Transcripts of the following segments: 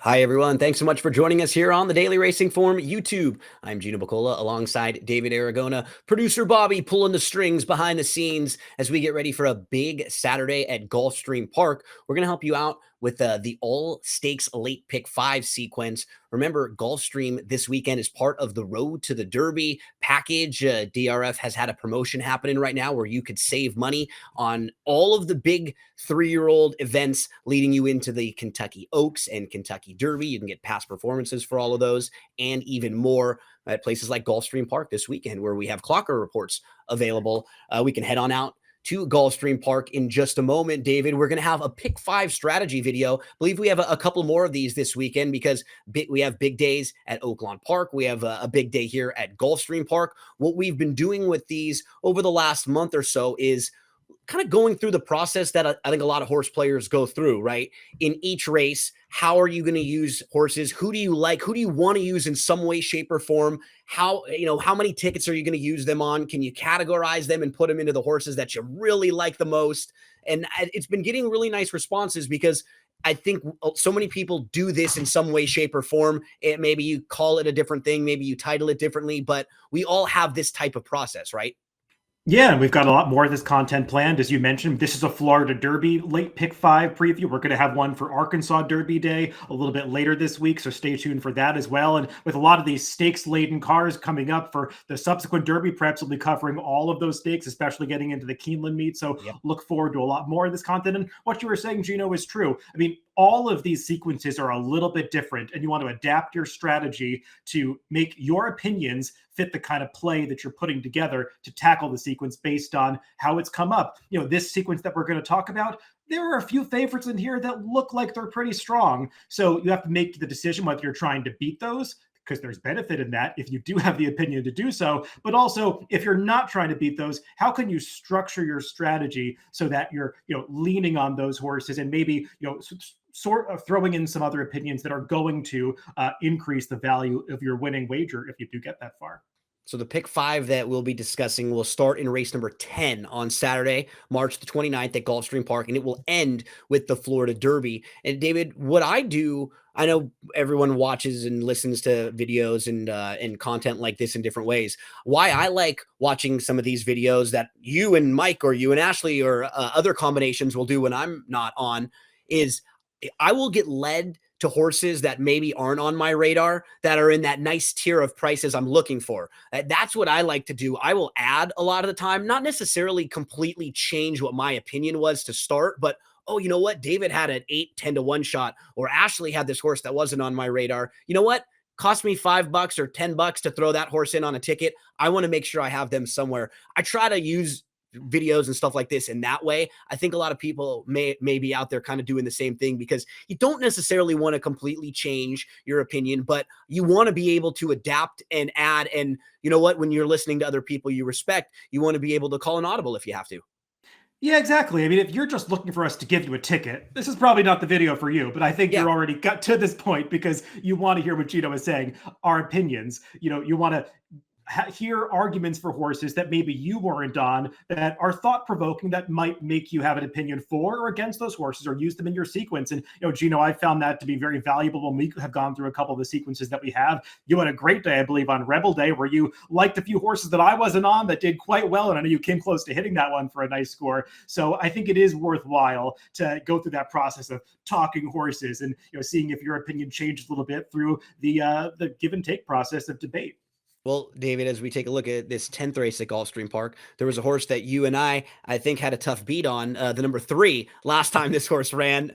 Hi, everyone. Thanks so much for joining us here on the Daily Racing Form YouTube. I'm Gino Buccola alongside David Aragona, producer Bobby pulling the strings behind the scenes as we get ready for a big Saturday at Gulfstream Park. We're going to help you out with the all stakes late pick 5 sequence. Remember, Gulfstream this weekend is part of the Road to the Derby package. DRF has had a promotion happening right now where you could save money on all of the big 3-year-old events leading you into the Kentucky Oaks and Kentucky Derby. You can get past performances for all of those and even more at places like Gulfstream Park this weekend, where we have Clocker reports available. We can head on out to Gulfstream Park in just a moment. David, we're going to have a pick 5 strategy video. I believe we have a couple more of these this weekend because we have big days at Oaklawn Park. We have a big day here at Gulfstream Park. What we've been doing with these over the last month or so is kind of going through the process that I think a lot of horse players go through, right? In each race, how are you going to use horses? Who do you like? Who do you want to use in some way, shape, or form? How many tickets are you going to use them on? Can you categorize them and put them into the horses that you really like the most? And it's been getting really nice responses because I think so many people do this in some way, shape, or form. Maybe you call it a different thing. Maybe you title it differently, but we all have this type of process, right? Yeah, and we've got a lot more of this content planned. As you mentioned, this is a Florida Derby late pick 5 preview. We're going to have one for Arkansas Derby Day a little bit later this week, so stay tuned for that as well. And with a lot of these stakes-laden cars coming up for the subsequent Derby preps, we'll be covering all of those stakes, especially getting into the Keeneland meet. So Yep. look forward to a lot more of this content. And what you were saying, Gino, is true. I mean, all of these sequences are a little bit different, and you want to adapt your strategy to make your opinions fit the kind of play that you're putting together to tackle the sequence based on how it's come up. You know, this sequence that we're going to talk about, there are a few favorites in here that look like they're pretty strong. So you have to make the decision whether you're trying to beat those, because there's benefit in that if you do have the opinion to do so. But also, if you're not trying to beat those, how can you structure your strategy so that you're, leaning on those horses and maybe, sort of throwing in some other opinions that are going to increase the value of your winning wager if you do get that far. So the pick 5 that we'll be discussing will start in race number 10 on Saturday, March the 29th at Gulfstream Park, and it will end with the Florida Derby. And David, what I do, I know everyone watches and listens to videos and content like this in different ways. Why I like watching some of these videos that you and Mike or you and Ashley or other combinations will do when I'm not on is I will get led to horses that maybe aren't on my radar that are in that nice tier of prices I'm looking for. That's what I like to do. I will add a lot of the time, not necessarily completely change what my opinion was to start, but oh, you know what? David had an 8-10 to 1 shot, or Ashley had this horse that wasn't on my radar. You know what? Cost me $5 or $10 to throw that horse in on a ticket. I want to make sure I have them somewhere. I try to use videos and stuff like this in that way. I think a lot of people may be out there kind of doing the same thing because you don't necessarily want to completely change your opinion, but you want to be able to adapt and add. And you know what? When you're listening to other people you respect, you want to be able to call an audible if you have to. Yeah, exactly. I mean, if you're just looking for us to give you a ticket, this is probably not the video for you, but I think Yeah. you're already got to this point because you want to hear what Gino is saying, our opinions. You want to hear arguments for horses that maybe you weren't on that are thought provoking that might make you have an opinion for or against those horses or use them in your sequence. And, Gino, I found that to be very valuable when we have gone through a couple of the sequences that we have. You had a great day, I believe, on Rebel Day where you liked a few horses that I wasn't on that did quite well. And I know you came close to hitting that one for a nice score. So I think it is worthwhile to go through that process of talking horses and, seeing if your opinion changes a little bit through the give and take process of debate. Well, David, as we take a look at this 10th race at Gulfstream Park, there was a horse that you and I think, had a tough beat on, the number 3, last time this horse ran.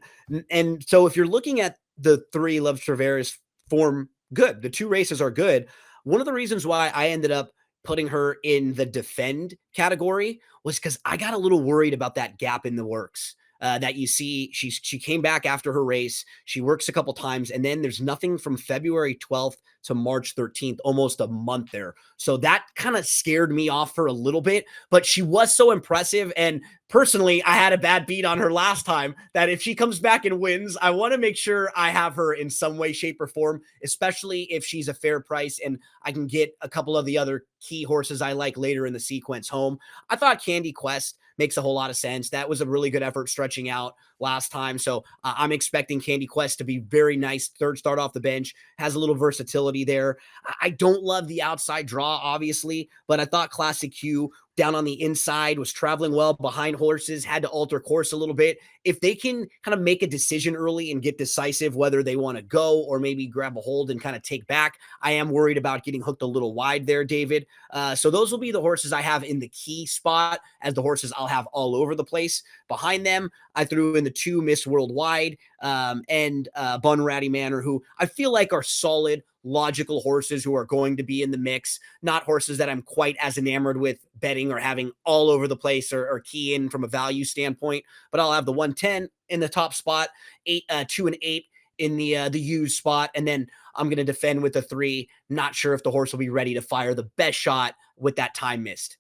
And so if you're looking at the 3 Love Traveris form, good. The 2 races are good. One of the reasons why I ended up putting her in the defend category was because I got a little worried about that gap in the works. That you see, she came back after her race. She works a couple times, and then there's nothing from February 12th to March 13th, almost a month there. So that kind of scared me off for a little bit, but she was so impressive. And personally, I had a bad beat on her last time that if she comes back and wins, I want to make sure I have her in some way, shape, or form, especially if she's a fair price and I can get a couple of the other key horses I like later in the sequence home. I thought Candy Quest makes a whole lot of sense. That was a really good effort stretching out last time. So I'm expecting Candy Quest to be very nice. Third start off the bench, has a little versatility there. I don't love the outside draw, obviously, but I thought Classic Q down on the inside was traveling well behind horses, had to alter course a little bit. If they can kind of make a decision early and get decisive whether they want to go or maybe grab a hold and kind of take back, I am worried about getting hooked a little wide there, David. So those will be the horses I have in the key spot as the horses I'll have all over the place. Behind them, I threw in the 2 Miss Worldwide and Bunratty Manor, who I feel like are solid, logical horses who are going to be in the mix, not horses that I'm quite as enamored with betting or having all over the place or key in from a value standpoint. But I'll have the 110 in the top spot, 2 and 8 in the used spot, and then I'm going to defend with the 3. Not sure if the horse will be ready to fire the best shot with that time missed.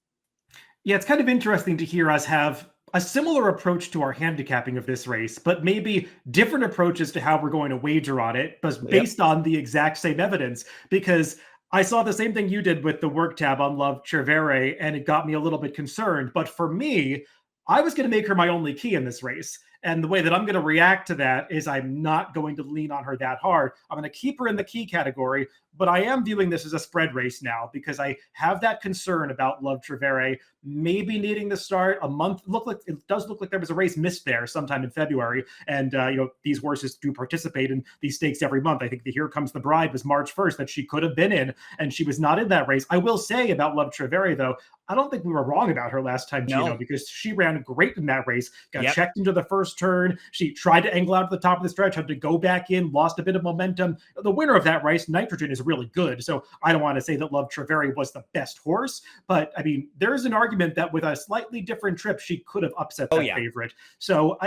Yeah, it's kind of interesting to hear us have a similar approach to our handicapping of this race, but maybe different approaches to how we're going to wager on it, but based on the exact same evidence. Because I saw the same thing you did with the work tab on Love Trevere, and it got me a little bit concerned. But for me, I was going to make her my only key in this race. And the way that I'm going to react to that is I'm not going to lean on her that hard. I'm going to keep her in the key category, but I am viewing this as a spread race now because I have that concern about Love Trevere maybe needing to start a month. It does look like there was a race missed there sometime in February, and these horses do participate in these stakes every month. I think the Here Comes the Bride was March 1st that she could have been in, and she was not in that race. I will say about Love Trevere though, I don't think we were wrong about her last time, Gino, because she ran great in that race. Got checked into the first turn. She tried to angle out to the top of the stretch, had to go back in, lost a bit of momentum. The winner of that race, Nitrogen, is really good. So I don't want to say that Love Trevere was the best horse, but I mean, there's an argument that with a slightly different trip, she could have upset that favorite. So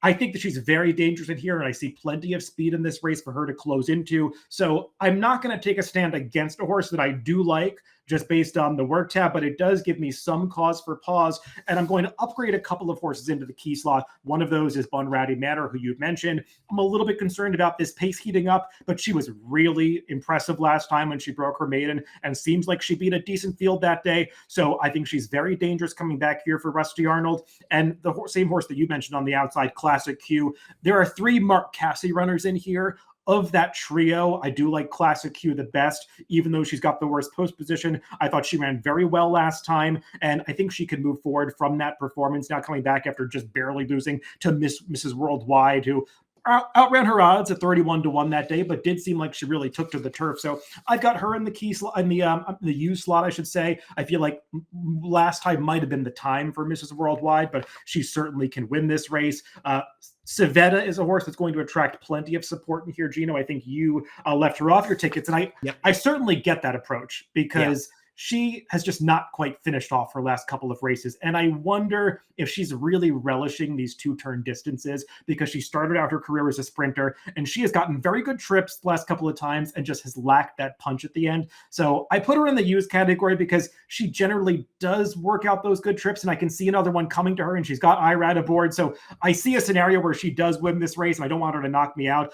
I think that she's very dangerous in here, and I see plenty of speed in this race for her to close into. So I'm not going to take a stand against a horse that I do like just based on the work tab, but it does give me some cause for pause. And I'm going to upgrade a couple of horses into the key slot. One of those is Bunratty Manor, who you mentioned. I'm a little bit concerned about this pace heating up, but she was really impressive last time when she broke her maiden and seems like she beat a decent field that day. So I think she's very dangerous coming back here for Rusty Arnold. And the same horse that you mentioned on the outside, Classic Q. There are 3 Mark Cassie runners in here. Of that trio, I do like Classic Q the best, even though she's got the worst post position. I thought she ran very well last time, and I think she can move forward from that performance, now coming back after just barely losing to Mrs. Worldwide, who outran her odds at 31-1 that day, but did seem like she really took to the turf. So I've got her in the key slot, in the U slot, I should say. I feel like last time might have been the time for Mrs. Worldwide, but she certainly can win this race. Savetta is a horse that's going to attract plenty of support in here, Gino. I think you left her off your tickets, and I certainly get that approach because she has just not quite finished off her last couple of races. And I wonder if she's really relishing these 2-turn distances because she started out her career as a sprinter and she has gotten very good trips the last couple of times and just has lacked that punch at the end. So I put her in the used category because she generally does work out those good trips, and I can see another one coming to her, and she's got IRAD aboard. So I see a scenario where she does win this race, and I don't want her to knock me out.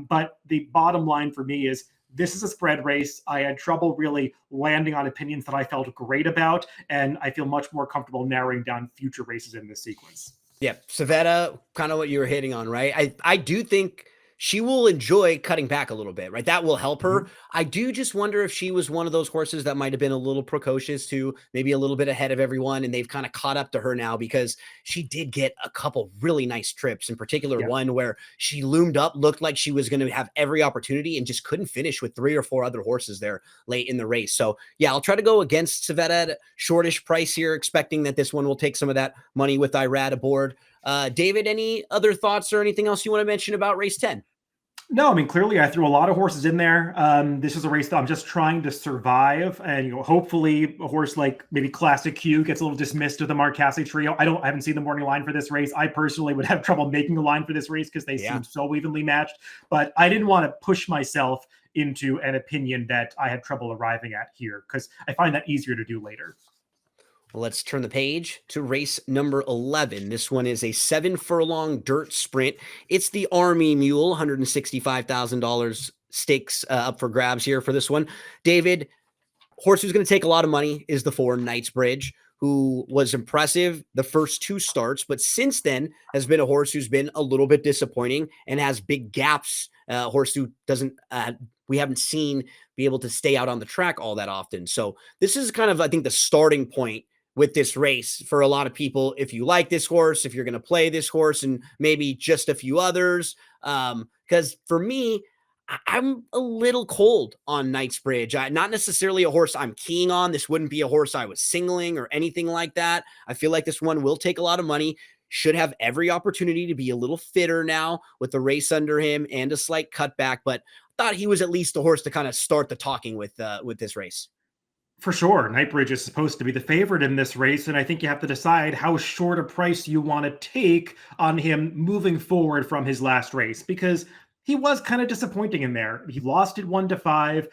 But the bottom line for me is this is a spread race. I had trouble really landing on opinions that I felt great about, and I feel much more comfortable narrowing down future races in this sequence. Yeah, Savetta, kind of what you were hitting on, right? I do think she will enjoy cutting back a little bit, right? That will help her. I do just wonder if she was one of those horses that might have been a little precocious too, maybe a little bit ahead of everyone, and they've kind of caught up to her now because she did get a couple really nice trips, in particular one where she loomed up, looked like she was going to have every opportunity and just couldn't finish with 3 or 4 other horses there late in the race. So yeah, I'll try to go against Savetta at a shortish price here, expecting that this one will take some of that money with IRAD aboard. David, any other thoughts or anything else you want to mention about race 10? No, I mean, clearly I threw a lot of horses in there. This is a race that I'm just trying to survive. And, hopefully a horse like maybe Classic Q gets a little dismissed of the Mark Cassie trio. I haven't seen the morning line for this race. I personally would have trouble making a line for this race because they seem so evenly matched. But I didn't want to push myself into an opinion that I had trouble arriving at here because I find that easier to do later. Let's turn the page to race number 11. This one is a 7-furlong dirt sprint. It's the Army Mule, $165,000 stakes up for grabs here for this one. David, horse who's going to take a lot of money is the 4 Knightsbridge, who was impressive the first 2 starts, but since then has been a horse who's been a little bit disappointing and has big gaps. Horse who doesn't we haven't seen be able to stay out on the track all that often. So this is kind of, I think, the starting point with this race for a lot of people. If you like this horse, if you're going to play this horse, and maybe just a few others, because for me, I'm a little cold on Knightsbridge. Not necessarily a horse I'm keying on. This wouldn't be a horse I was singling or anything like that. I feel like this one will take a lot of money. Should have every opportunity to be a little fitter now with the race under him and a slight cutback. But I thought he was at least the horse to kind of start the talking with this race. For sure, Knightbridge is supposed to be the favorite in this race, and I think you have to decide how short a price you want to take on him moving forward from his last race, because he was kind of disappointing in there. He lost it 1-5,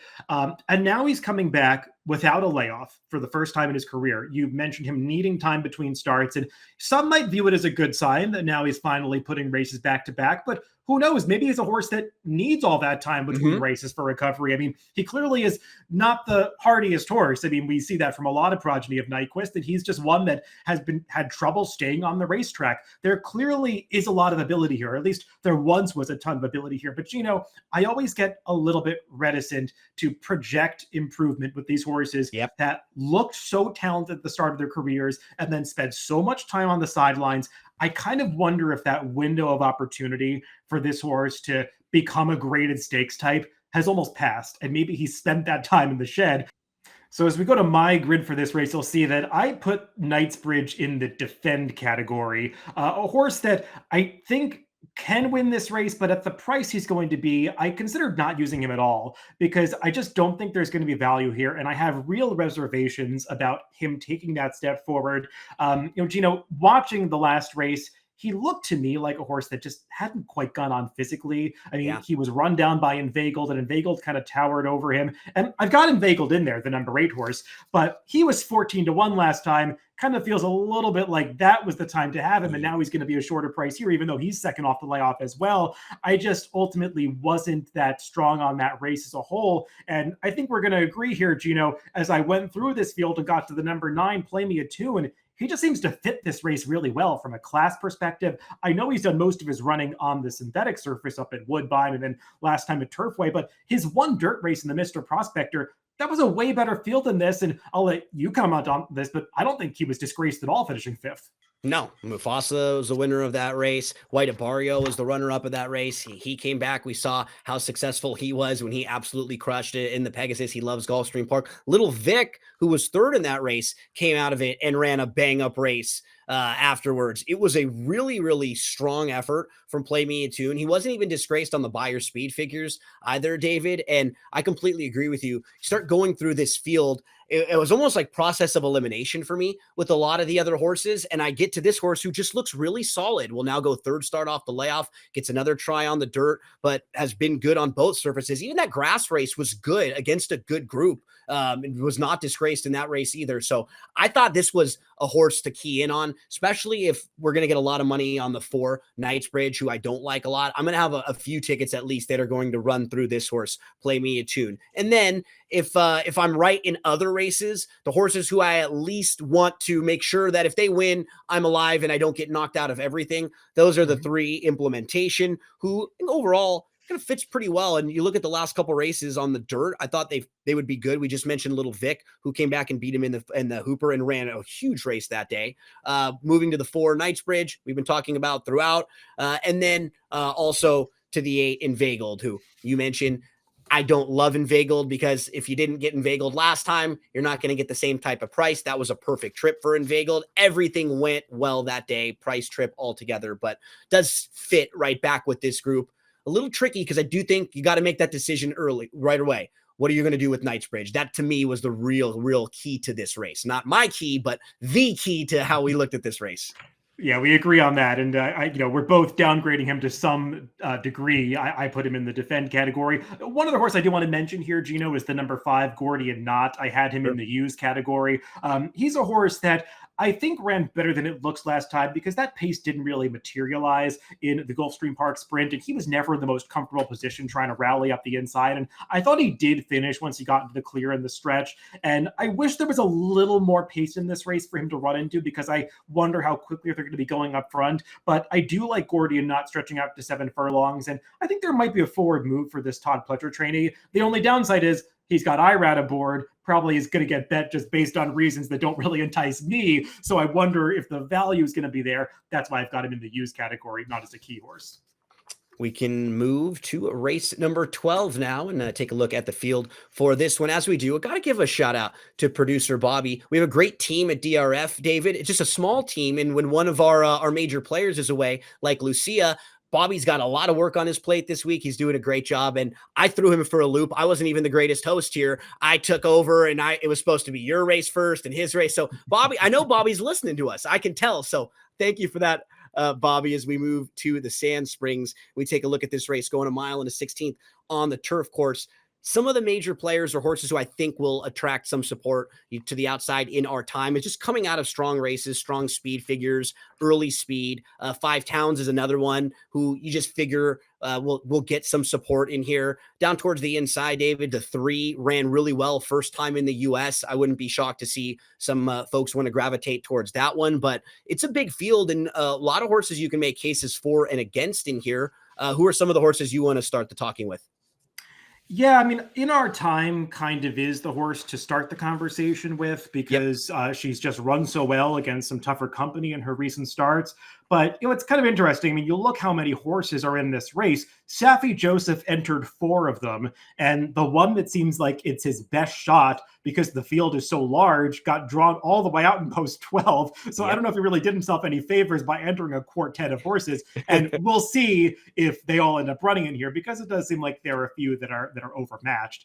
and now he's coming back without a layoff for the first time in his career. You mentioned him needing time between starts, and some might view it as a good sign that now he's finally putting races back to back, but who knows? Maybe he's a horse that needs all that time between races for recovery. I mean, he clearly is not the hardiest horse. I mean, we see that from a lot of progeny of Nyquist, that he's just one that has had trouble staying on the racetrack. There clearly is a lot of ability here, or at least there once was a ton of ability here. But Gino, I always get a little bit reticent to project improvement with these horses that looked so talented at the start of their careers and then spent so much time on the sidelines. I kind of wonder if that window of opportunity for this horse to become a graded stakes type has almost passed, and maybe he spent that time in the shed. So as we go to my grid for this race, you'll see that I put Knightsbridge in the defend category, a horse that I think can win this race, but at the price he's going to be, I considered not using him at all, because I just don't think there's going to be value here, and I have real reservations about him taking that step forward. Gino, watching the last race, he looked to me like a horse that just hadn't quite gone on physically. I mean, he was run down by Inveigled, and Inveigled kind of towered over him. And I've got Inveigled in there, the number 8 horse, but he was 14-1 last time. Kind of feels a little bit like that was the time to have him, and now he's going to be a shorter price here, even though he's second off the layoff as well. I just ultimately wasn't that strong on that race as a whole, and I think we're going to agree here, Gino, as I went through this field and got to the number 9, Play Me a 2, and he just seems to fit this race really well from a class perspective. I know he's done most of his running on the synthetic surface up at Woodbine and then last time at Turfway, but his one dirt race in the Mr. Prospector, that was a way better field than this. And I'll let you comment on this, but I don't think he was disgraced at all finishing 5th. No, Mufasa was the winner of that race. White Abario was the runner-up of that race. He came back. We saw how successful he was when he absolutely crushed it in the Pegasus. He loves Gulfstream Park. Little Vic, who was 3rd in that race, came out of it and ran a bang-up race afterwards. It was a really, really strong effort from Play Me a Tune. He wasn't even disgraced on the buyer speed figures either, David. And I completely agree with you. You start going through this field, it was almost like process of elimination for me with a lot of the other horses. And I get to this horse who just looks really solid. Will now go 3rd start off the layoff, gets another try on the dirt, but has been good on both surfaces. Even that grass race was good against a good group. It was not disgraced in that race either. So I thought this was a horse to key in on, especially if we're going to get a lot of money on the 4 Knightsbridge, who I don't like a lot. I'm going to have a few tickets at least that are going to run through this horse, Play Me a Tune. And then if I'm right in other races, the horses who I at least want to make sure that if they win, I'm alive and I don't get knocked out of everything. Those are the 3 Implementation, who overall kind of fits pretty well. And you look at the last couple races on the dirt, I thought they would be good. We just mentioned Little Vic, who came back and beat him in the Hooper and ran a huge race that day. Moving to the 4 Knightsbridge, we've been talking about throughout. And then also to the 8 Inveigled, who you mentioned. I don't love Inveigled because if you didn't get Inveigled last time, you're not going to get the same type of price. That was a perfect trip for Inveigled. Everything went well that day, price trip altogether, but does fit right back with this group. A little tricky because I do think you got to make that decision right away. What are you going to do with Knightsbridge? That to me was the real key to this race. Not my key, but the key to how we looked at this race. Yeah, we agree on that, and we're both downgrading him to some degree. I put him in the defend category. One other horse I do want to mention here, Gino, is the number 5 Gordian Knot. I had him in the use category. He's a horse that I think ran better than it looks last time because that pace didn't really materialize in the Gulfstream Park sprint, and he was never in the most comfortable position trying to rally up the inside. And I thought he did finish once he got into the clear in the stretch. And I wish there was a little more pace in this race for him to run into, because I wonder how quickly they're going to be going up front. But I do like Gordian not stretching out to 7 furlongs, and I think there might be a forward move for this Todd Pletcher trainee. The only downside is he's got IRAD aboard, probably is going to get bet just based on reasons that don't really entice me. So I wonder if the value is going to be there. That's why I've got him in the used category, not as a key horse. We can move to race number 12 now and take a look at the field for this one. As we do, I got to give a shout out to producer Bobby. We have a great team at DRF, David. It's just a small team. And when one of our major players is away, like Lucia, Bobby's got a lot of work on his plate this week. He's doing a great job. And I threw him for a loop. I wasn't even the greatest host here. I took over, and it was supposed to be your race first and his race. So Bobby, I know Bobby's listening to us. I can tell. So thank you for that, Bobby. As we move to the Sand Springs, we take a look at this race going a mile and a 16th on the turf course. Some of the major players or horses who I think will attract some support to the outside in our time is just coming out of strong races, strong speed figures, early speed. Five Towns is another one who you just figure will get some support in here. Down towards the inside, David, the 3 ran really well first time in the U.S. I wouldn't be shocked to see some folks want to gravitate towards that one, but it's a big field and a lot of horses you can make cases for and against in here. Who are some of the horses you want to start the talking with? Yeah, I mean, In Our Time kind of is the horse to start the conversation with, because she's just run so well against some tougher company in her recent starts. But it's kind of interesting. I mean, you look how many horses are in this race. Safi Joseph entered 4 of them, and the one that seems like it's his best shot because the field is so large got drawn all the way out in post 12. So I don't know if he really did himself any favors by entering a quartet of horses. And we'll see if they all end up running in here, because it does seem like there are a few that are overmatched.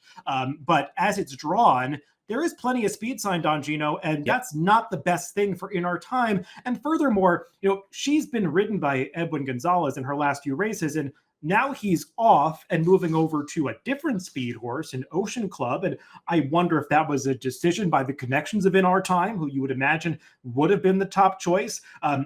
But as it's drawn, there is plenty of speed signed on Gino, and that's not the best thing for In Our Time. And furthermore, she's been ridden by Edwin Gonzalez in her last few races, and now he's off and moving over to a different speed horse, an Ocean Club. And I wonder if that was a decision by the connections of In Our Time, who you would imagine would have been the top choice.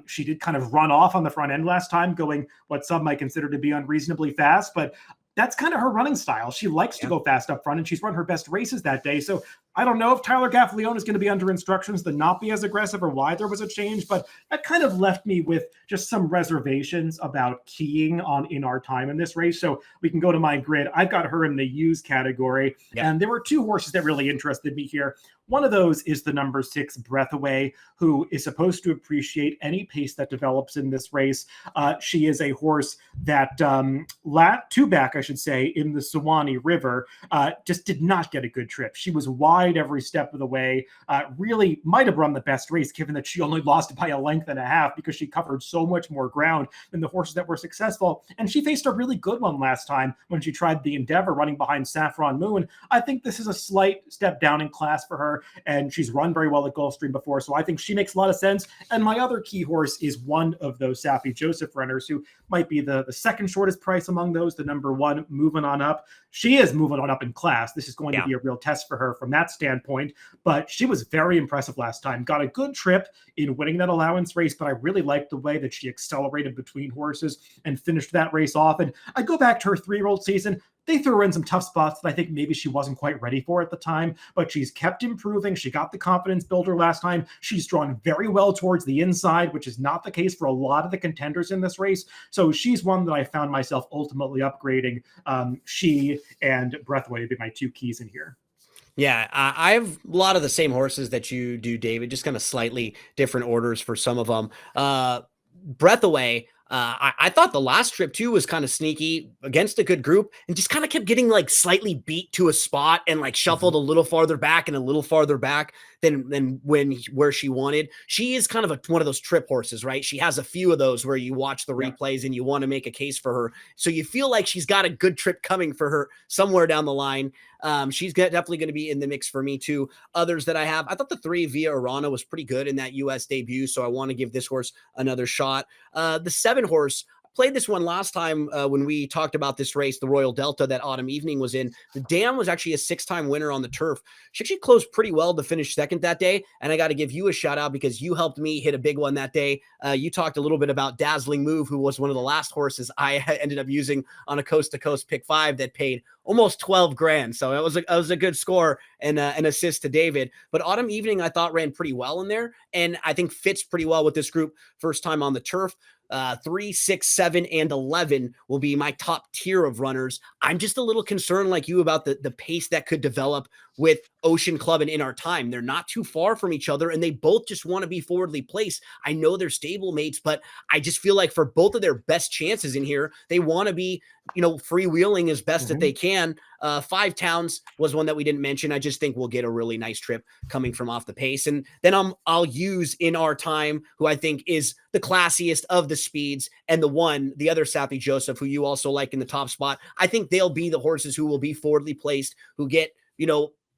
She did kind of run off on the front end last time, going what some might consider to be unreasonably fast, but that's kind of her running style. She likes to go fast up front, and she's run her best races that day. So I don't know if Tyler Gaffalione is going to be under instructions to not be as aggressive, or why there was a change, but that kind of left me with just some reservations about keying on In Our Time in this race. So we can go to my grid. I've got her in the used category, and there were 2 horses that really interested me here. One of those is the number 6 Breathaway, who is supposed to appreciate any pace that develops in this race. She is a horse that 2 back, I should say, in the Suwannee River, just did not get a good trip. She was wide every step of the way, really might have run the best race, given that she only lost by a length and a half, because she covered so much more ground than the horses that were successful. And she faced a really good one last time when she tried the Endeavor running behind Saffron Moon. I think this is a slight step down in class for her, and she's run very well at Gulfstream before, so I think she makes a lot of sense. And my other key horse is one of those Safi Joseph runners, who might be the second shortest price among those, the number 1, Moving On Up. She is moving on up in class. This is going to be a real test for her from that standpoint, but she was very impressive last time. Got a good trip in winning that allowance race, but I really liked the way that she accelerated between horses and finished that race off. And I go back to her 3-year-old season. They threw her in some tough spots that I think maybe she wasn't quite ready for at the time, but she's kept improving. She got the confidence builder last time. She's drawn very well towards the inside, which is not the case for a lot of the contenders in this race. So she's one that I found myself ultimately upgrading. She and Breathaway would be my 2 keys in here. Yeah, I have a lot of the same horses that you do, David, just kind of slightly different orders for some of them. Breathaway, I thought the last trip too was kind of sneaky against a good group, and just kind of kept getting like slightly beat to a spot and like shuffled a little farther back and a little farther back than where she wanted. She is kind of one of those trip horses, right? She has a few of those where you watch the replays and you want to make a case for her. So you feel like she's got a good trip coming for her somewhere down the line. She's definitely going to be in the mix for me too. Others that I have, I thought the 3 Via Arana was pretty good in that US debut, so I want to give this horse another shot. The 7 horse, played this one last time when we talked about this race, the Royal Delta that Autumn Evening was in. The Dam was actually a 6-time winner on the turf. She actually closed pretty well to finish second that day. And I got to give you a shout out because you helped me hit a big one that day. You talked a little bit about Dazzling Move, who was one of the last horses I ended up using on a coast to coast pick 5 that paid almost 12 grand. So it was a good score and an assist to David. But Autumn Evening, I thought ran pretty well in there. And I think fits pretty well with this group. First time on the turf. 3, 6, 7, and 11 will be my top tier of runners. I'm just a little concerned like you about the pace that could develop with Ocean Club and In Our Time. They're not too far from each other, and they both just want to be forwardly placed. I know they're stable mates, but I just feel like for both of their best chances in here, they want to be, freewheeling as best that they can. 5 Towns was one that we didn't mention. I just think we'll get a really nice trip coming from off the pace. And then I'll use In Our Time, who I think is the classiest of the speeds, and the other Sappy Joseph, who you also like in the top spot. I think they'll be the horses who will be forwardly placed, who get,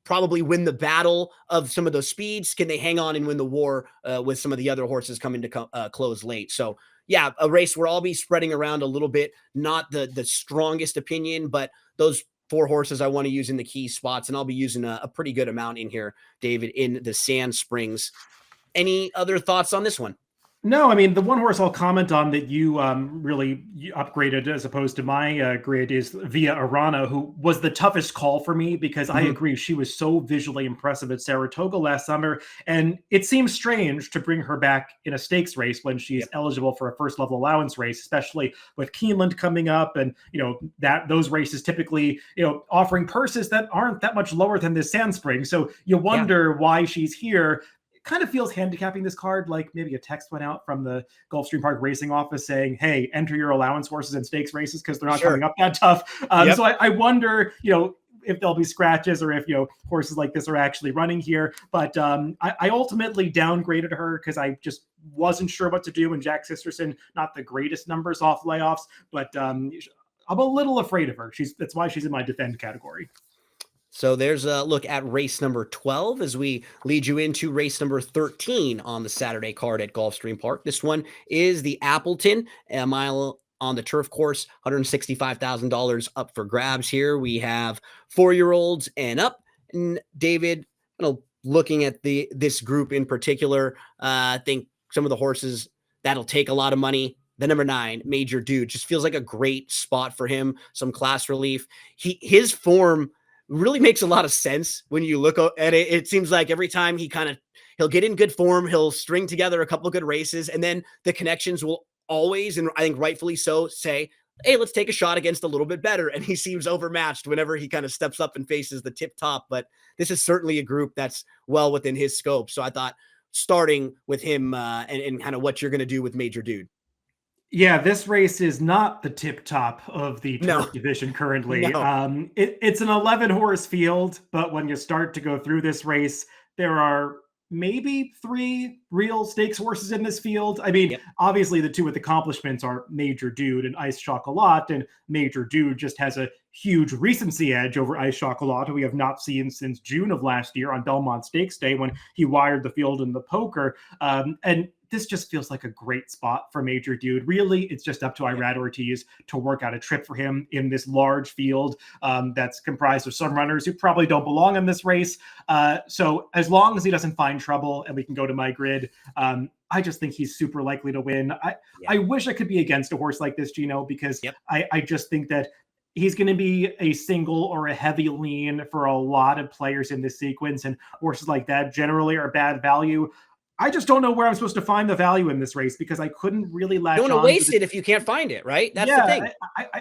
probably win the battle of some of those speeds. Can they hang on and win the war with some of the other horses coming to close late? So yeah, a race where I'll be spreading around a little bit, not the strongest opinion, but those 4 horses I want to use in the key spots, and I'll be using a pretty good amount in here, David, in the Sand Springs. Any other thoughts on this one? No, I mean, the one horse I'll comment on that you really upgraded as opposed to my grid is Via Arana, who was the toughest call for me because I agree she was so visually impressive at Saratoga last summer. And it seems strange to bring her back in a stakes race when she's eligible for a first level allowance race, especially with Keeneland coming up. And, that those races typically, offering purses that aren't that much lower than this Sand Spring. So you wonder why she's here. Kind of feels handicapping this card like maybe a text went out from the Gulfstream Park racing office saying, hey, enter your allowance horses in stakes races because they're not coming up that tough. So I wonder, if there'll be scratches or if, horses like this are actually running here. But I ultimately downgraded her because I just wasn't sure what to do. And Jack Sisterson, not the greatest numbers off layoffs, but I'm a little afraid of her. That's why she's in my defend category. So there's a look at race number 12 as we lead you into race number 13 on the Saturday card at Gulfstream Park. This one is the Appleton, a mile on the turf course, $165,000 up for grabs here. We have 4-year-olds and up. And David, looking at this group in particular, I think some of the horses that'll take a lot of money. The number 9, Major Dude, just feels like a great spot for him. Some class relief. His form really makes a lot of sense when you look at it. It seems like every time he'll get in good form, he'll string together a couple of good races, and then the connections will always, and I think rightfully so, say, hey, let's take a shot against a little bit better. And he seems overmatched whenever he kind of steps up and faces the tip top. But this is certainly a group that's well within his scope. So I thought starting with him and kind of what you're going to do with Major Dude. Yeah, this race is not the tip top of the turf division currently. No. It's an 11 horse field, but when you start to go through this race, there are maybe 3 real stakes horses in this field. I mean, obviously the 2 with accomplishments are Major Dude and Ice Chocolat, and Major Dude just has a huge recency edge over Ice Chocolat, who we have not seen since June of last year on Belmont Stakes Day when he wired the field in the poker. And this just feels like a great spot for Major Dude. Really, it's just up to Irad Ortiz to work out a trip for him in this large field that's comprised of some runners who probably don't belong in this race. So as long as he doesn't find trouble and we can go to my grid, I just think he's super likely to win. I wish I could be against a horse like this, Gino, because I just think that he's going to be a single or a heavy lean for a lot of players in this sequence, and horses like that generally are bad value. I just don't know where I'm supposed to find the value in this race because I couldn't really latch on. You don't want to waste it if you can't find it, right? That's the thing.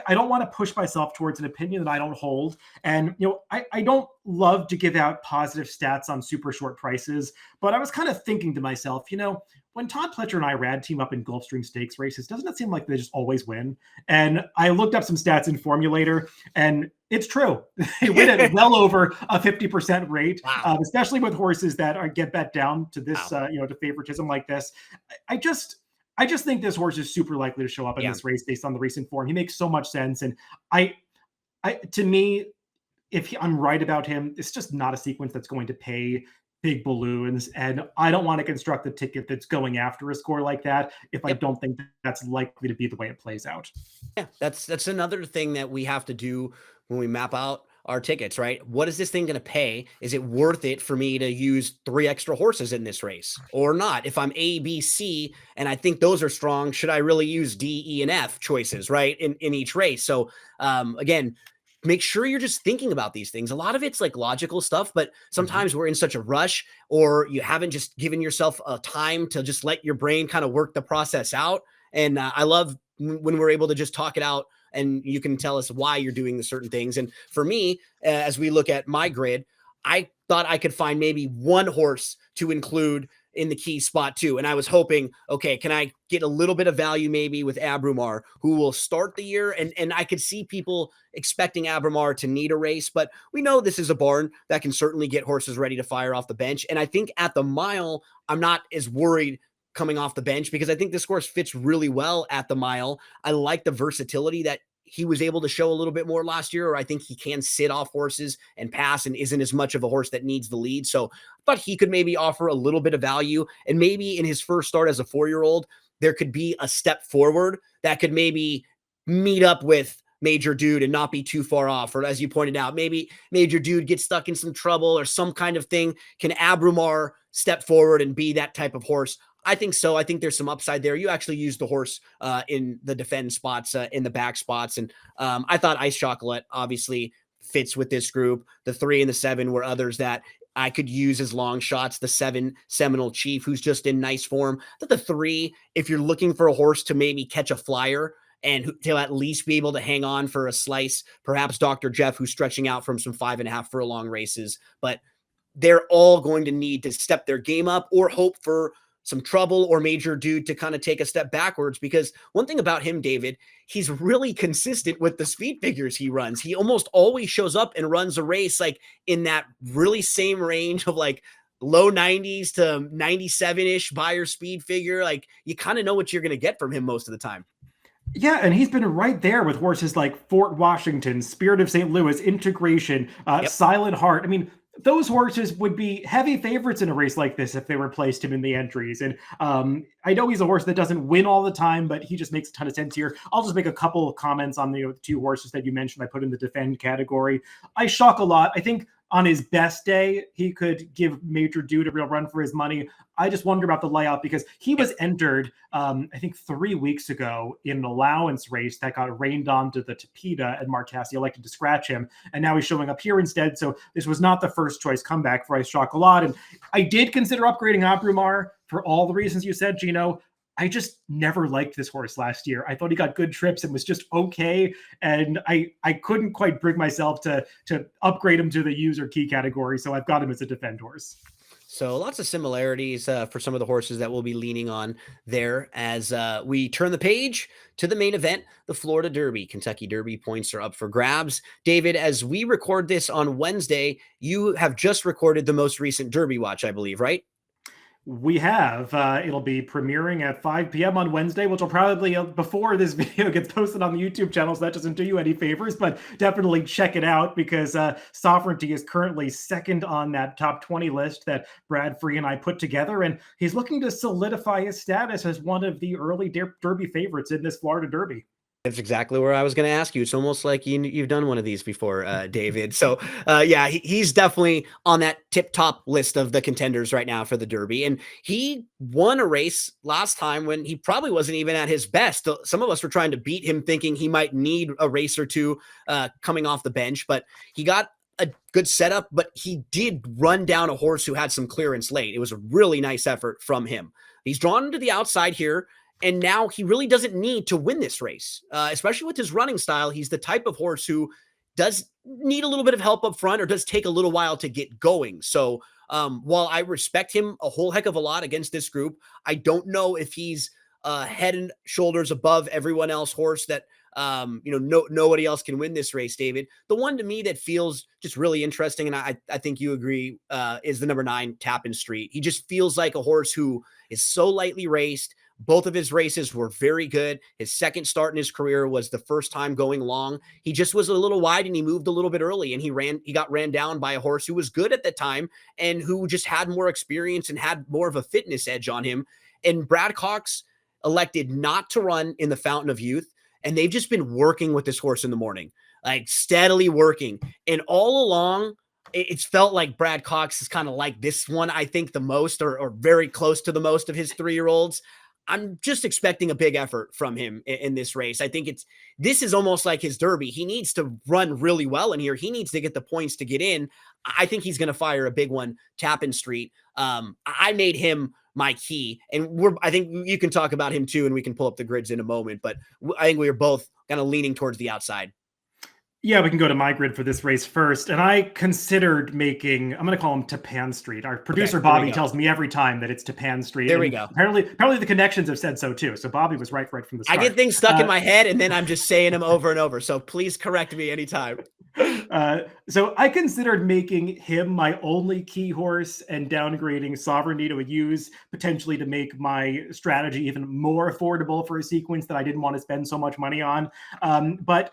I don't want to push myself towards an opinion that I don't hold. And, I don't love to give out positive stats on super short prices, but I was kind of thinking to myself, when Todd Pletcher and Irad team up in Gulfstream Stakes races, doesn't it seem like they just always win? And I looked up some stats in Formulator, and it's true. They win at well over a 50% rate, especially with horses that get bet down to this, to favoritism like this. I just think this horse is super likely to show up in this race based on the recent form. He makes so much sense, and to me, if I'm right about him, it's just not a sequence that's going to pay big balloons, and I don't want to construct a ticket that's going after a score like that if I Yep. don't think that's likely to be the way it plays out. Yeah, that's another thing that we have to do when we map out our tickets, right? What is this thing going to pay? Is it worth it for me to use 3 extra horses in this race or not? If I'm A, B, C, and I think those are strong, should I really use D, E, and F choices, right, in each race? So again, make sure you're just thinking about these things. A lot of it's like logical stuff, but Mhm. sometimes we're in such a rush, or you haven't just given yourself a time to just let your brain kind of work the process out. And I love when we're able to just talk it out, and you can tell us why you're doing the certain things. And for me, as we look at my grid, I thought I could find maybe one horse to include in the key spot too. And I was hoping, okay, can I get a little bit of value maybe with Abrumar, who will start the year? And I could see people expecting Abrumar to need a race, but we know this is a barn that can certainly get horses ready to fire off the bench. And I think at the mile, I'm not as worried coming off the bench, because I think this horse fits really well at the mile. I like the versatility that he was able to show a little bit more last year, or I think he can sit off horses and pass and isn't as much of a horse that needs the lead. So I thought he could maybe offer a little bit of value. And maybe in his first start as a 4-year-old, there could be a step forward that could maybe meet up with Major Dude and not be too far off. Or as you pointed out, maybe Major Dude gets stuck in some trouble or some kind of thing. Can Abrumar step forward and be that type of horse? I think so. I think there's some upside there. You actually used the horse in the defend spots, in the back spots. And I thought Ice Chocolate obviously fits with this group. The 3 and the 7 were others that I could use as long shots. The 7, Seminole Chief, who's just in nice form. That the 3, if you're looking for a horse to maybe catch a flyer and to at least be able to hang on for a slice, perhaps Dr. Jeff, who's stretching out from some 5.5 furlong races. But they're all going to need to step their game up or hope for some trouble or Major Dude to kind of take a step backwards. Because one thing about him, David, he's really consistent with the speed figures he runs. He almost always shows up and runs a race like in that really same range of like low 90s to 97-ish buyer speed figure. Like you kind of know what you're going to get from him most of the time. Yeah, and he's been right there with horses like Fort Washington, Spirit of St. Louis, Integration, Yep. Silent Heart. I mean, those horses would be heavy favorites in a race like this if they replaced him in the entries. And I know he's a horse that doesn't win all the time, but he just makes a ton of sense here. I'll just make a couple of comments on the 2 horses that you mentioned. I put in the defend category. I shock a lot. I think on his best day, he could give Major Dude a real run for his money. I just wonder about the layout because he was entered, I think 3 weeks ago in an allowance race that got rained onto the Tapeta, and Mark Cassidy elected to scratch him. And now he's showing up here instead. So this was not the first choice comeback for Ice Chocolat. And I did consider upgrading Abrumar for all the reasons you said, Gino. I just never liked this horse last year. I thought he got good trips and was just okay. And I couldn't quite bring myself to upgrade him to the user key category. So I've got him as a defend horse. So lots of similarities for some of the horses that we'll be leaning on there as we turn the page to the main event, the Florida Derby. Kentucky Derby points are up for grabs. David, as we record this on Wednesday, you have just recorded the most recent Derby watch, I believe, right? We have. It'll be premiering at 5 p.m. on Wednesday, which will probably before this video gets posted on the YouTube channel, so that doesn't do you any favors, but definitely check it out because Sovereignty is currently second on that top 20 list that Brad Free and I put together, and he's looking to solidify his status as one of the early Derby favorites in this Florida Derby. That's exactly where I was going to ask you. It's almost like you've done one of these before, David. So, yeah, he's definitely on that tip top list of the contenders right now for the Derby. And he won a race last time when he probably wasn't even at his best. Some of us were trying to beat him, thinking he might need a race or two coming off the bench, but he got a good setup, but he did run down a horse who had some clearance late. It was a really nice effort from him. He's drawn to the outside here. And now he really doesn't need to win this race, especially with his running style. He's the type of horse who does need a little bit of help up front or does take a little while to get going. So while I respect him a whole heck of a lot against this group, I don't know if he's head and shoulders above everyone else horse that, nobody else can win this race, David. The one to me that feels just really interesting, and I think you agree, is the number 9, Tappan Street. He just feels like a horse who is so lightly raced, Both of his races were very good. His second start in his career was the first time going long. He just was a little wide and he moved a little bit early, and he got ran down by a horse who was good at the time and who just had more experience and had more of a fitness edge on him. And Brad Cox elected not to run in the Fountain of Youth, and they've just been working with this horse in the morning, like steadily working. And all along, it's felt like Brad Cox is kind of like this one, I think, the most, or very close to the most of his 3-year-olds. I'm just expecting a big effort from him in this race. I think this is almost like his Derby. He needs to run really well in here. He needs to get the points to get in. I think he's going to fire a big one, Tappan Street. I made him my key, and I think you can talk about him too, and we can pull up the grids in a moment, but I think we were both kind of leaning towards the outside. Yeah, we can go to my grid for this race first. And I considered making, I'm going to call him Tappan Street. Our producer, Bobby, tells me every time that it's Tappan Street. There we go. Apparently the connections have said so too. So Bobby was right from the start. I get things stuck in my head, and then I'm just saying them over and over. So please correct me anytime. So I considered making him my only key horse and downgrading Sovereignty to a use, potentially to make my strategy even more affordable for a sequence that I didn't want to spend so much money on. But,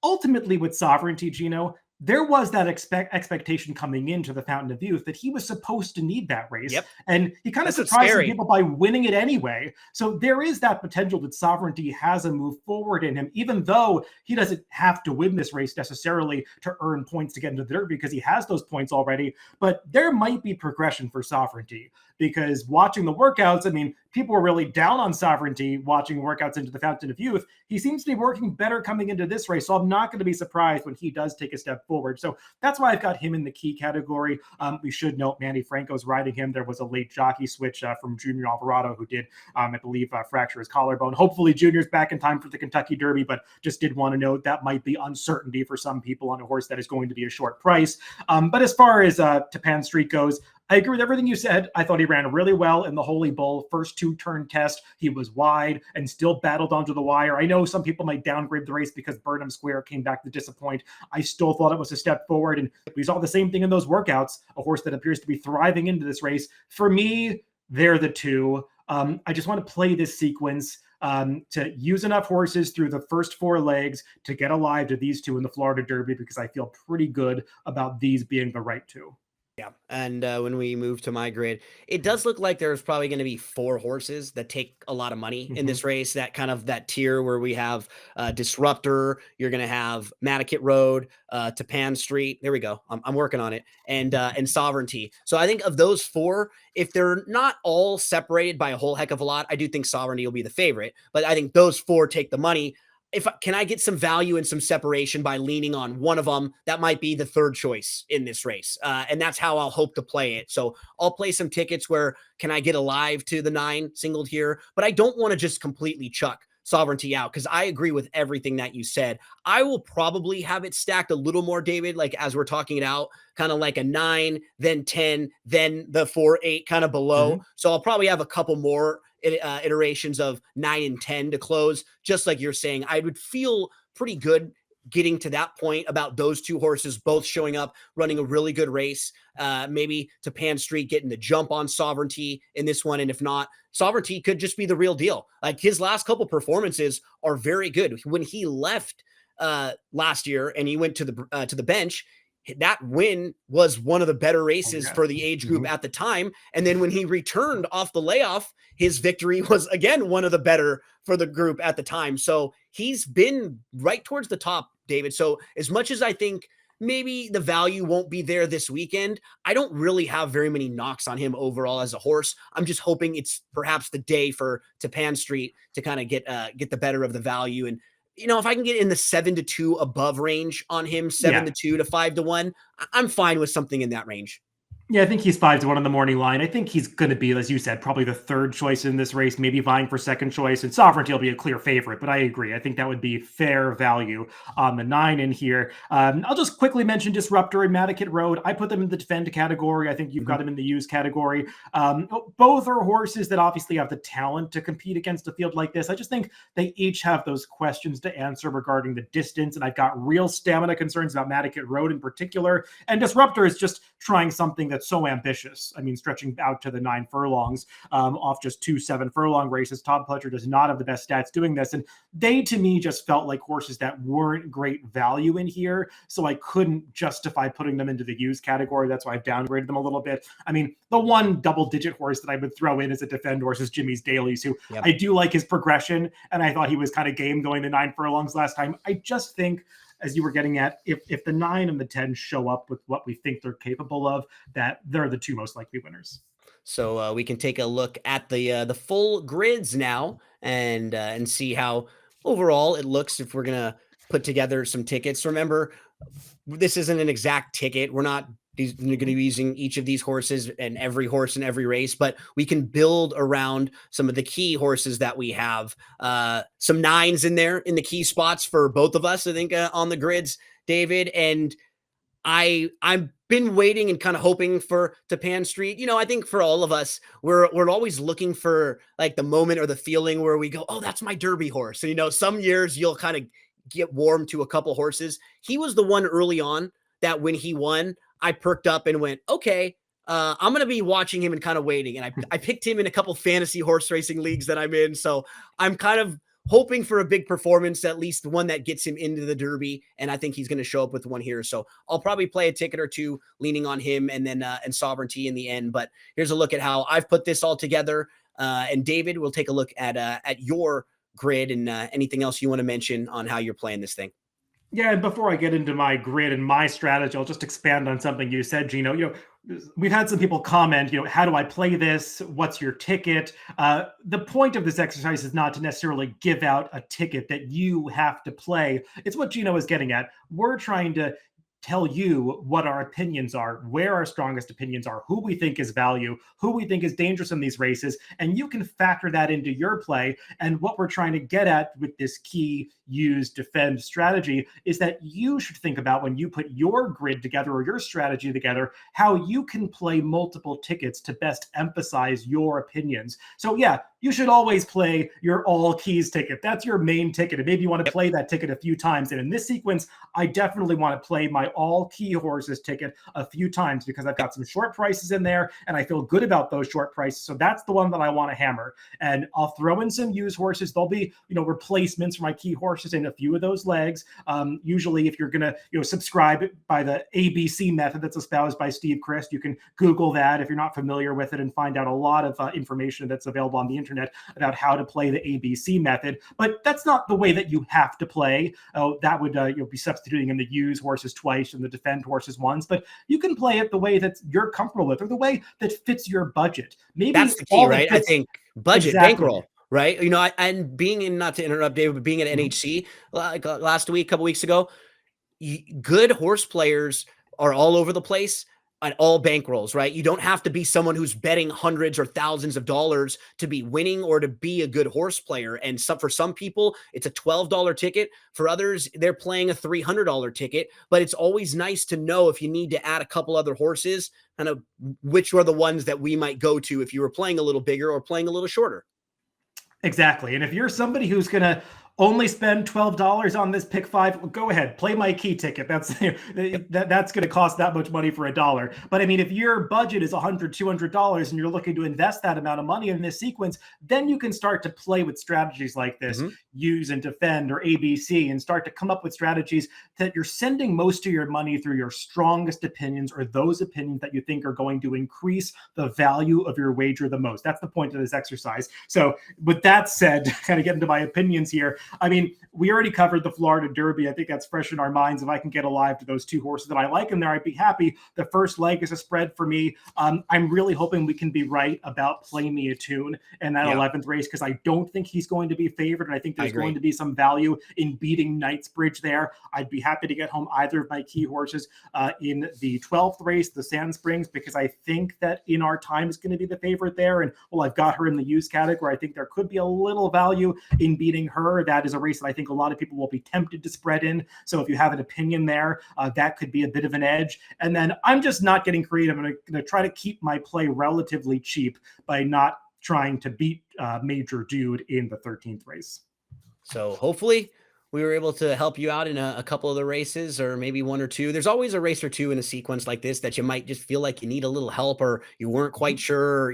ultimately with Sovereignty, Gino, there was that expectation coming into the Fountain of Youth that he was supposed to need that race. Yep. And he kind of surprised people by winning it anyway. So there is that potential that Sovereignty has a move forward in him, even though he doesn't have to win this race necessarily to earn points to get into the Derby because he has those points already. But there might be progression for Sovereignty, because watching the workouts, I mean, people were really down on Sovereignty watching workouts into the Fountain of Youth. He seems to be working better coming into this race, so I'm not going to be surprised when he does take a step forward. So that's why I've got him in the key category. We should note Manny Franco's riding him. There was a late jockey switch from Junior Alvarado, who did, I believe, fracture his collarbone. Hopefully Junior's back in time for the Kentucky Derby, but just did want to note that might be uncertainty for some people on a horse that is going to be a short price. But as far as Tappan Street goes, I agree with everything you said. I thought he ran really well in the Holy Bull first 2-turn test. He was wide and still battled onto the wire. I know some people might downgrade the race because Burnham Square came back to disappoint. I still thought it was a step forward, and we saw the same thing in those workouts. A horse that appears to be thriving into this race. For me, they're the two. I just want to play this sequence to use enough horses through the first 4 legs to get alive to these two in the Florida Derby, because I feel pretty good about these being the right two. Yeah. And when we move to my grid, it does look like there's probably going to be 4 horses that take a lot of money in this race. That kind of that tier where we have Disruptor, you're going to have Mattakit Road, Tappan Street. There we go. I'm working on it. And Sovereignty. So I think of those 4, if they're not all separated by a whole heck of a lot, I do think Sovereignty will be the favorite. But I think those 4 take the money. Can I get some value and some separation by leaning on one of them? That might be the third choice in this race. And that's how I'll hope to play it. So I'll play some tickets where can I get alive to the 9 singled here, but I don't want to just completely chuck Sovereignty out, because I agree with everything that you said. I will probably have it stacked a little more, David, like as we're talking it out, kind of like a 9, then 10, then the 4, 8 kind of below. So I'll probably have a couple more iterations of 9 and 10 to close. Just like you're saying, I would feel pretty good getting to that point about those 2 horses both showing up, running a really good race. Maybe Tappan Street getting the jump on Sovereignty in this one. And if not, Sovereignty could just be the real deal. Like his last couple performances are very good. When he left last year and he went to the bench, that win was one of the better races for the age group at the time. And then when he returned off the layoff, his victory was again one of the better for the group at the time. So he's been right towards the top, David. So as much as I think maybe the value won't be there this weekend, I don't really have very many knocks on him overall as a horse. I'm just hoping it's perhaps the day for Tappan Street to kind of get the better of the value. And if I can get in the 7-2 above range on him, 7-2 to 5-1, I'm fine with something in that range. Yeah, I think he's 5-1 on the morning line. I think he's going to be, as you said, probably the third choice in this race, maybe vying for second choice. And Sovereignty will be a clear favorite, but I agree. I think that would be fair value on the 9 in here. I'll just quickly mention Disruptor and Mattakit Road. I put them in the defend category. I think you've got them in the use category. Both are horses that obviously have the talent to compete against a field like this. I just think they each have those questions to answer regarding the distance. And I've got real stamina concerns about Mattakit Road in particular. And Disruptor is just trying something that's that's so ambitious. I mean, stretching out to the 9 furlongs off just 2 7-furlong races. Todd Pletcher does not have the best stats doing this. And they, to me, just felt like horses that weren't great value in here. So I couldn't justify putting them into the used category. That's why I've downgraded them a little bit. I mean, the one double-digit horse that I would throw in as a defend horse is Jimmy's Dailies, who I do like his progression. And I thought he was kind of game going the 9 furlongs last time. I just think, as you were getting at, if the 9 and the 10 show up with what we think they're capable of, that they're the 2 most likely winners. So we can take a look at the full grids now and see how overall it looks if we're gonna put together some tickets. Remember, this isn't an exact ticket. We're not going to be using each of these horses and every horse in every race, but we can build around some of the key horses that we have. Some 9s in there in the key spots for both of us, I think, on the grids, David. And I've been waiting and kind of hoping for Tapan Street. You know, I think for all of us, we're always looking for like the moment or the feeling where we go, oh, that's my Derby horse. So, you know, some years you'll kind of get warm to a couple horses. He was the one early on that when he won, I perked up and went, okay, I'm going to be watching him and kind of waiting. And I picked him in a couple fantasy horse racing leagues that I'm in. So I'm kind of hoping for a big performance, at least one that gets him into the Derby. And I think he's going to show up with one here. So I'll probably play a ticket or two leaning on him and then and Sovereignty in the end. But here's a look at how I've put this all together. And David, we'll take a look at your grid and anything else you want to mention on how you're playing this thing. Yeah, and before I get into my grid and my strategy, I'll just expand on something you said, Gino. You know, we've had some people comment, you know, how do I play this? What's your ticket? The point of this exercise is not to necessarily give out a ticket that you have to play. It's what Gino is getting at. We're trying to tell you what our opinions are, where our strongest opinions are, who we think is value, who we think is dangerous in these races, and you can factor that into your play. And what we're trying to get at with this key use defend strategy is that you should think about when you put your grid together or your strategy together, how you can play multiple tickets to best emphasize your opinions. So yeah, you should always play your all keys ticket. That's your main ticket. And maybe you want to play that ticket a few times. And in this sequence, I definitely want to play my all key horses ticket a few times because I've got some short prices in there and I feel good about those short prices. So that's the one that I want to hammer. And I'll throw in some used horses. There'll be, you know, replacements for my key horses in a few of those legs. Usually if you're going to, you know, subscribe by the ABC method that's espoused by Steve Christ, you can Google that if you're not familiar with it and find out a lot of information that's available on the internet about how to play the ABC method. But that's not the way that you have to play. That would you'll be substituting in the use horses twice and the defend horses once, but you can play it the way that you're comfortable with or the way that fits your budget. Maybe that's the key, right? I think budget, bankroll. Right. You know, and being in, not to interrupt David, but being at NHC like last week, a couple weeks ago, good horse players are all over the place on all bankrolls, right? You don't have to be someone who's betting hundreds or thousands of dollars to be winning or to be a good horse player. And for some people, it's a $12 ticket. For others, they're playing a $300 ticket. But it's always nice to know if you need to add a couple other horses, kind of which are the ones that we might go to if you were playing a little bigger or playing a little shorter. Exactly. And if you're somebody who's going to only spend $12 on this pick 5, well, go ahead, play my key ticket. That's going to cost that much money for $1. But I mean, if your budget is $100, $200 and you're looking to invest that amount of money in this sequence, then you can start to play with strategies like this, use and defend or ABC, and start to come up with strategies that you're sending most of your money through your strongest opinions or those opinions that you think are going to increase the value of your wager the most. That's the point of this exercise. So with that said, kind of get into my opinions here. I mean, we already covered the Florida Derby. I think that's fresh in our minds. If I can get alive to those 2 horses that I like in there, I'd be happy. The first leg is a spread for me. I'm really hoping we can be right about Play Me a Tune in that 11th race because I don't think he's going to be favored. And I think there's going to be some value in beating Knightsbridge there. I'd be happy to get home either of my key horses in the 12th race, the Sand Springs, because I think that In Our Time is going to be the favorite there. And well, I've got her in the used category. I think there could be a little value in beating her. That is a race that I think a lot of people will be tempted to spread in. So if you have an opinion there, that could be a bit of an edge. And then I'm just not getting creative. I'm going to try to keep my play relatively cheap by not trying to beat Major Dude in the 13th race. So hopefully we were able to help you out in a couple of the races, or maybe one or two. There's always a race or two in a sequence like this that you might just feel like you need a little help, or you weren't quite sure,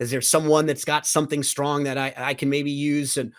is there someone that's got something strong that I can maybe use? And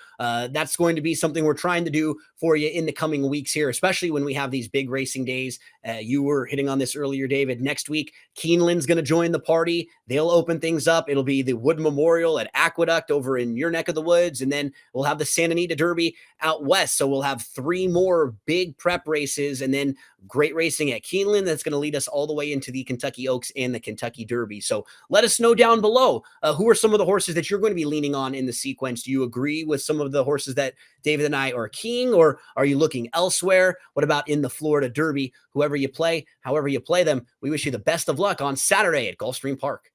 that's going to be something we're trying to do for you in the coming weeks here, especially when we have these big racing days. You were hitting on this earlier, David. Next week, Keeneland's going to join the party. They'll open things up. It'll be the Wood Memorial at Aqueduct over in your neck of the woods. And then we'll have the Santa Anita Derby out west. So we'll have 3 more big prep races, and then great racing at Keeneland that's going to lead us all the way into the Kentucky Oaks and the Kentucky Derby. So let us know down below, who are some of the horses that you're going to be leaning on in the sequence. Do you agree with some of the horses that David and I are keying, or are you looking elsewhere? What about in the Florida Derby? Whoever you play, however you play them, we wish you the best of luck on Saturday at Gulfstream Park.